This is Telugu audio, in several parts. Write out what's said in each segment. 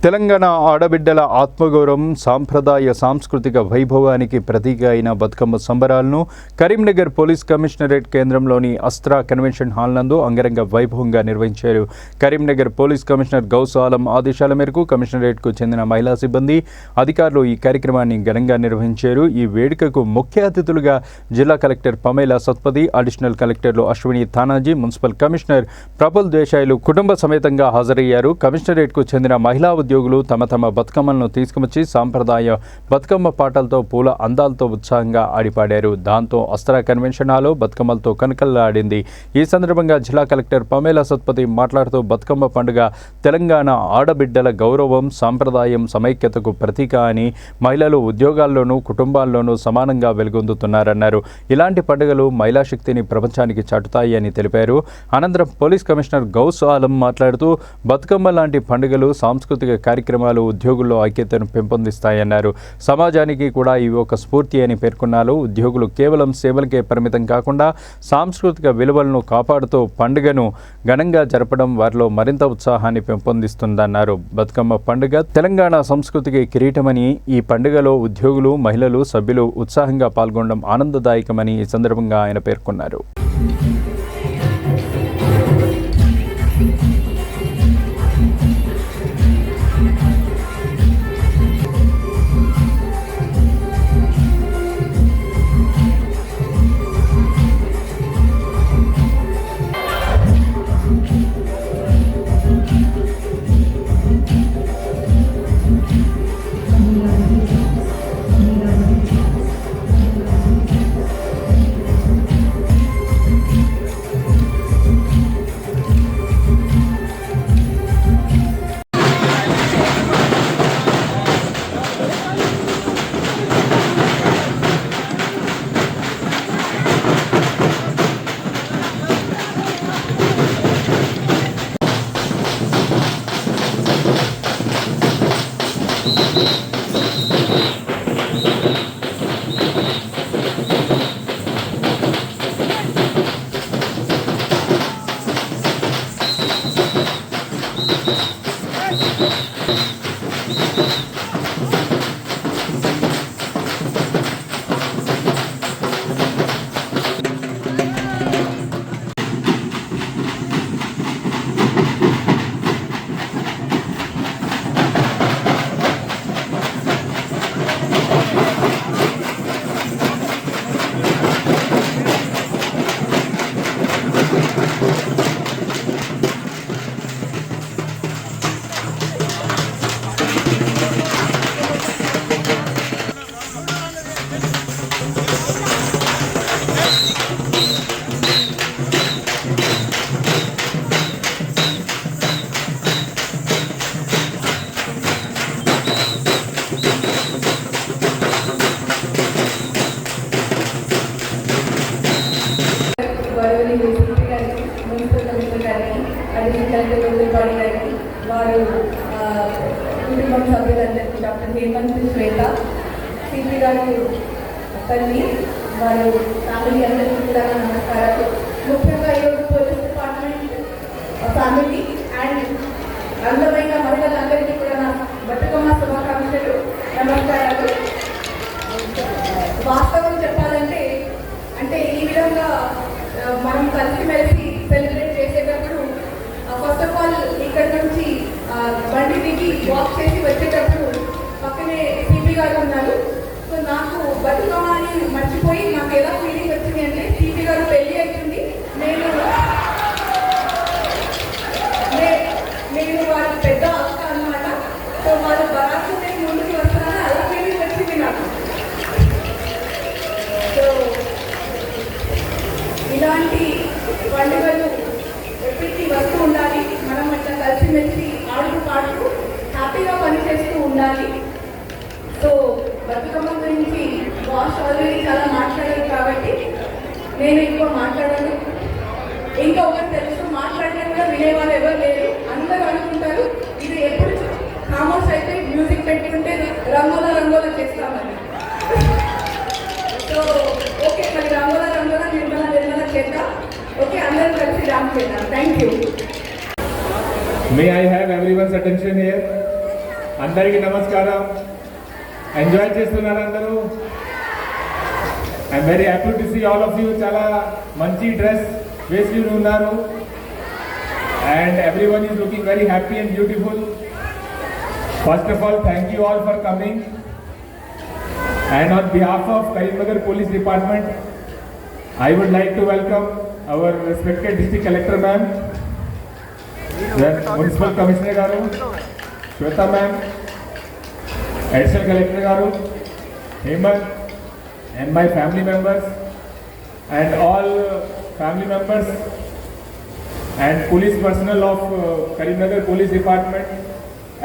తెలంగాణ ఆడబిడ్డల ఆత్మగౌరవం సాంప్రదాయ సాంస్కృతిక వైభవానికి ప్రతీక అయిన బతుకమ్మ సంబరాలను కరీంనగర్ పోలీస్ కమిషనరేట్ కేంద్రంలోని అస్త్రా కన్వెన్షన్ హాల్ నందు అంగరంగ వైభవంగా నిర్వహించారు. కరీంనగర్ పోలీస్ కమిషనర్ గౌస్ ఆలం ఆదేశాల మేరకు కమిషనరేట్కు చెందిన మహిళా సిబ్బంది అధికారులు ఈ కార్యక్రమాన్ని ఘనంగా నిర్వహించారు. ఈ వేడుకకు ముఖ్య అతిథులుగా జిల్లా కలెక్టర్ పమేలా సత్పతి, అడిషనల్ కలెక్టర్లు అశ్విని తానాజీ, మున్సిపల్ కమిషనర్ ప్రఫుల్ దేశాయ్లు కుటుంబ సమేతంగా హాజరయ్యారు. కమిషనరేట్కు చెందిన మహిళా ఉద్యోగులు తమ తమ బతుకమ్మలను తీసుకువచ్చి సాంప్రదాయ బతుకమ్మ పాటలతో పూల అందాలతో ఉత్సాహంగా ఆడిపాడారు. దాంతో అస్త్రా కన్వెన్షన్ హాల్లో బతుకమ్మలతో కనకల్లాడింది. ఈ సందర్భంగా జిల్లా కలెక్టర్ పమేలా సత్పతి మాట్లాడుతూ బతుకమ్మ పండుగ తెలంగాణ ఆడబిడ్డల గౌరవం, సాంప్రదాయం, సమైక్యతకు ప్రతీక అని, మహిళలు ఉద్యోగాల్లోనూ కుటుంబాల్లోనూ సమానంగా వెలుగొందుతున్నారన్నారు. ఇలాంటి పండుగలు మహిళా శక్తిని ప్రపంచానికి చాటుతాయి అని తెలిపారు. అనంతరం పోలీస్ కమిషనర్ గౌస్ ఆలం మాట్లాడుతూ బతుకమ్మ లాంటి పండుగలు, సాంస్కృతిక కార్యక్రమాలు ఉద్యోగుల్లో ఐక్యతను పెంపొందిస్తాయన్నారు. సమాజానికి కూడా ఇవి ఒక స్ఫూర్తి అని పేర్కొన్నారు. ఉద్యోగులు కేవలం సేవలకే పరిమితం కాకుండా సాంస్కృతిక విలువలను కాపాడుతూ పండుగను ఘనంగా జరపడం వారిలో మరింత ఉత్సాహాన్ని పెంపొందిస్తుందన్నారు. బతుకమ్మ పండుగ తెలంగాణ సంస్కృతికి కిరీటమని, ఈ పండుగలో ఉద్యోగులు, మహిళలు, సభ్యులు ఉత్సాహంగా పాల్గొనడం ఆనందదాయకమని ఈ సందర్భంగా ఆయన పేర్కొన్నారు. వారు కుటుంబం సభ్యులందరికీ డాక్టర్ హేమంత్ శ్వేత సిపి గారు తల్లి వారు ఫ్యామిలీ అందరికీ కూడా నమస్కారాలు. ముఖ్యంగా ఈరోజు పోలీస్ డిపార్ట్మెంట్ ఫ్యామిలీ అండ్ అందమైన మహిళలందరికీ కూడా నా బతుకమ్మ శుభాకాంక్షలు, నమస్కారాలు. వాస్తవం చెప్పాలంటే ఈ విధంగా మనం కలిసిమెలిసి సెలబ్రేట్ చేసేటప్పుడు ఫస్ట్ ఆఫ్ ఆల్ ఇక్కడ నుంచి బండి దిగి వాక్ చేసి వచ్చేటప్పుడు పక్కనే సిపి గారు ఉన్నారు. సో నాకు బతుకమ్మని మర్చిపోయి నాకు ఎలా ఫీలింగ్ వచ్చింది అంటే, సిపి గారు పెళ్ళి అవుతుంది, నేను వారి పెద్ద అక్క అన్నమాట. సో వాళ్ళు బరాకు నేను ముందుకు వస్తున్నాను, అలా ఫీలింగ్ వచ్చింది నాకు. సో ఇలాంటి పండుగలు ఎప్పటికీ వస్తూ ఉండాలి. మనం అట్లా కలిసిమెలిసి ఆడుతూ పాడుతూ హ్యాపీగా పనిచేస్తూ ఉండాలి. సో బతుకమ్మ గురించి బాస్ ఆల్రెడీ చాలా మాట్లాడారు కాబట్టి నేను ఎక్కువ మాట్లాడాను. ఇంకా ఒకటి తెలుసు, మాట్లాడినా కూడా వినేవాళ్ళు ఎవరు లేరు. అందరూ అనుకుంటారు ఇది ఎప్పుడు కామర్స్ అయితే మ్యూజిక్ పెట్టుకుంటే రంగోలా రంగోలా చేస్తామని. సో ఓకే, మరి రంగోలా రంగోలా నిర్మల చేద్దాం. ఓకే, అందరూ కలిసి డాన్స్ చేద్దాం. Thank you. May I have everyone's attention here? అందరికీ నమస్కారం. ఎంజాయ్ చేస్తున్నారు అందరూ? I'm very happy to see all of you. చాలా మంచి డ్రెస్ వేసి ఉన్నారు and everyone is looking very happy and beautiful. First of all thank you all for coming and on behalf of Karimnagar Police Department I would like to welcome our respected District Collector ma'am, then Municipal Commissioner garu, Shweta ma'am, Additional Collector garu, Hemant, and my family members and all family members and police personnel of Karimnagar Police Department.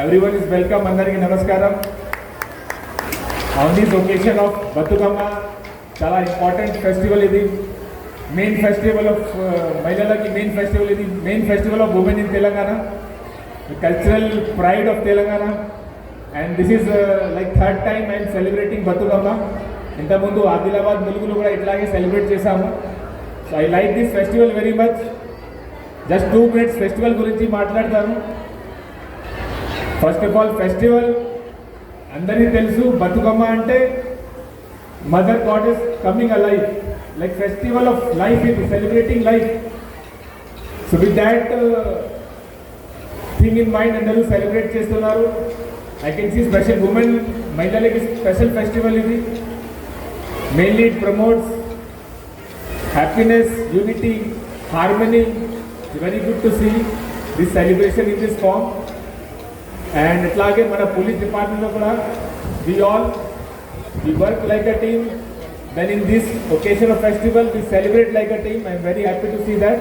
Everyone is welcome. Andariki namaskaram. On this occasion of Batukama, చాలా ఇంపార్టెంట్ ఫెస్టివల్ ఇది. మెయిన్ ఫెస్టివల్ ఆఫ్ మహిళలకి మెయిన్ ఫెస్టివల్ ఇది. Main festival of women in Telangana, cultural pride of Telangana. And this is like third time I'm celebrating Bathukamma. ఇంతకుముందు ఆదిలాబాద్ ములుగులు కూడా ఇట్లాగే సెలబ్రేట్ చేశాము. So I like this festival very much. Just 2 minutes festival గురించి మాట్లాడతాను. ఫస్ట్ ఆఫ్ ఆల్ ఫెస్టివల్ అందరికీ తెలుసు, బతుకమ్మ అంటే mother goddess coming alive, like festival of life, ఇది celebrating life. So with that thing in mind అందరూ సెలబ్రేట్ చేస్తున్నారు. I can see special women, మహిళలకి స్పెషల్ ఫెస్టివల్ ఇది. Mainly it promotes happiness, unity, harmony. Very good to see this celebration in this form. And ఇట్లాగే మన పోలీస్ డిపార్ట్మెంట్లో కూడా we work like a team. Then in this occasion of festival we celebrate like a team. I am very happy to see that.